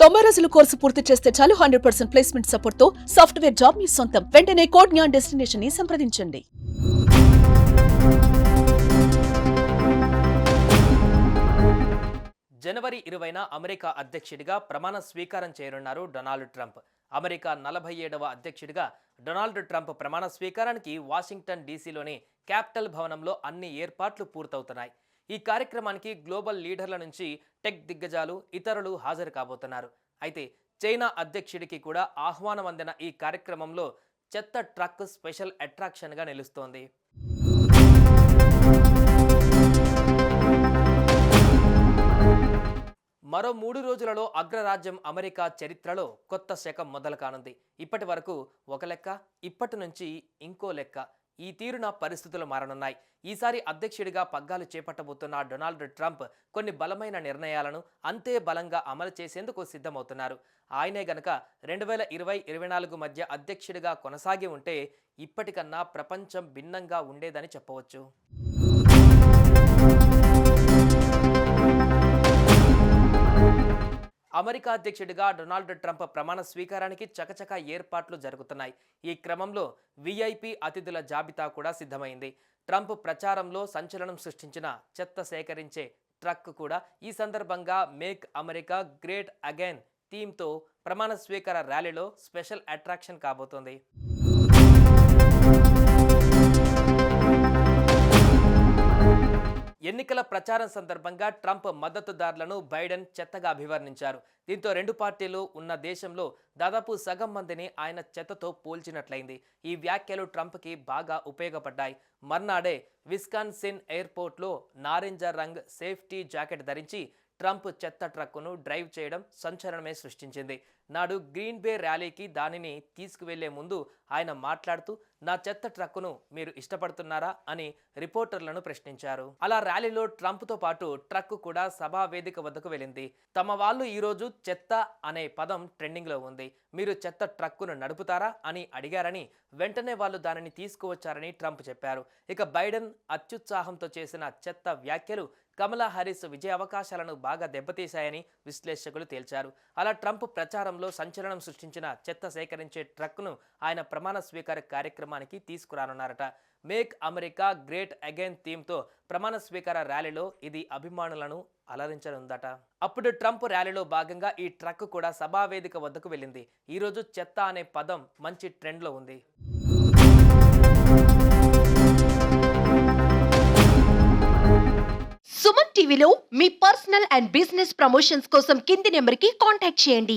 90 రోజుల కోర్సు పూర్తి చేస్తే చాలు 100% ప్లేస్మెంట్ సపోర్ట్ తో సాఫ్ట్వేర్ జాబ్ మీ సొంతం. వెంటనే కోడ్ జ్ఞాన్ డెస్టినేషన్ ని సంప్రదించండి. జనవరి 20న అమెరికా అధ్యక్షుడిగా ప్రమాణ స్వీకారం చేయనున్నారు డొనాల్డ్ ట్రంప్. అమెరికా 47వ అధ్యక్షుడిగా డొనాల్డ్ ట్రంప్ ప్రమాణ స్వీకారానికి వాషింగ్టన్ డీసీలోని క్యాపిటల్ భవనంలో అన్ని ఏర్పాట్లు పూర్తవుతున్నాయి. ఈ కార్యక్రమానికి గ్లోబల్ లీడర్ల నుంచి టెక్ దిగ్గజాలు ఇతరులు హాజరు కాబోతున్నారు. అయితే చైనా అధ్యక్షుడికి కూడా ఆహ్వానం అందిన ఈ కార్యక్రమంలో చెత్త ట్రక్ స్పెషల్ అట్రాక్షన్గా నిలుస్తోంది. మరో 3 రోజులలో అగ్రరాజ్యం అమెరికా చరిత్రలో కొత్త శకం మొదలు కానుంది. ఇప్పటి వరకు ఒక లెక్క, ఇప్పటి నుంచి ఇంకో లెక్క. ఈ తీరున పరిస్థితులు మారనున్నాయి. ఈసారి అధ్యక్షుడిగా పగ్గాలు చేపట్టబోతున్న డొనాల్డ్ ట్రంప్ కొన్ని బలమైన నిర్ణయాలను అంతే బలంగా అమలు చేసేందుకు సిద్ధమవుతున్నారు. ఆయనే గనక 2020-24 మధ్య అధ్యక్షుడిగా కొనసాగి ఉంటే ఇప్పటికన్నా ప్రపంచం భిన్నంగా ఉండేదని చెప్పవచ్చు. అమెరికా అధ్యక్షుడిగా డొనాల్డ్ ట్రంప్ ప్రమాణ స్వీకారానికి చకచక ఏర్పాట్లు జరుగుతున్నాయి. ఈ క్రమంలో విఐపి అతిథుల జాబితా కూడా సిద్ధమైంది. ట్రంప్ ప్రచారంలో సంచలనం సృష్టించిన చెత్త సేకరించే ట్రక్ కూడా ఈ సందర్భంగా మేక్ అమెరికా గ్రేట్ అగైన్ థీమ్తో ప్రమాణ స్వీకార ర్యాలీలో స్పెషల్ అట్రాక్షన్ కాబోతోంది. ఎన్నికల ప్రచారం సందర్భంగా ట్రంప్ మద్దతుదారులను బైడెన్ చెత్తగా అభివర్ణించారు. దీంతో రెండు పార్టీలు ఉన్న దేశంలో దాదాపు సగం మందిని ఆయన చెత్తతో పోల్చినట్లయింది. ఈ వ్యాఖ్యలు ట్రంప్కి బాగా ఉపయోగపడ్డాయి. మర్నాడే విస్కాన్సిన్ ఎయిర్పోర్ట్లో నారింజ రంగ్ సేఫ్టీ జాకెట్ ధరించి ట్రంప్ చెత్త ట్రక్కును డ్రైవ్ చేయడం సంచలనమే సృష్టించింది. నాడు గ్రీన్ బే ర్యాలీకి దానిని తీసుకువెళ్లే ముందు ఆయన మాట్లాడుతూ, నా చెత్త ట్రక్కును మీరు ఇష్టపడుతున్నారా అని రిపోర్టర్లను ప్రశ్నించారు. అలా ర్యాలీలో ట్రంప్తో పాటు ట్రక్ కూడా సభా వేదిక వద్దకు వెళ్ళింది. తమ వాళ్ళు ఈరోజు చెత్త అనే పదం ట్రెండింగ్లో ఉంది, మీరు చెత్త ట్రక్కును నడుపుతారా అని అడిగారని, వెంటనే వాళ్ళు దానిని తీసుకువచ్చారని ట్రంప్ చెప్పారు. ఇక బైడెన్ అత్యుత్సాహంతో చేసిన చెత్త వ్యాఖ్యలు కమలా హారిస్ విజయ అవకాశాలను బాగా దెబ్బతీశాయని విశ్లేషకులు తేల్చారు. అలా ట్రంప్ ప్రచారంలో సంచలనం సృష్టించిన చెత్త సేకరించే ట్రక్ను ఆయన ప్రమాణ స్వీకార కార్యక్రమానికి తీసుకురానున్నారట. మేక్ అమెరికా గ్రేట్ అగైన్ థీమ్తో ప్రమాణ స్వీకార ర్యాలీలో ఇది అభిమానులను అలరించనుందట. అప్పుడు ట్రంప్ ర్యాలీలో భాగంగా ఈ ట్రక్ కూడా సభావేదిక వద్దకు వెళ్ళింది. ఈరోజు చెత్త అనే పదం మంచి ట్రెండ్లో ఉంది. సుమన్ టీవీలో మీ పర్సనల్ అండ్ బిజినెస్ ప్రమోషన్స్ కోసం కింది నెంబర్కి కాంటాక్ట్ చేయండి.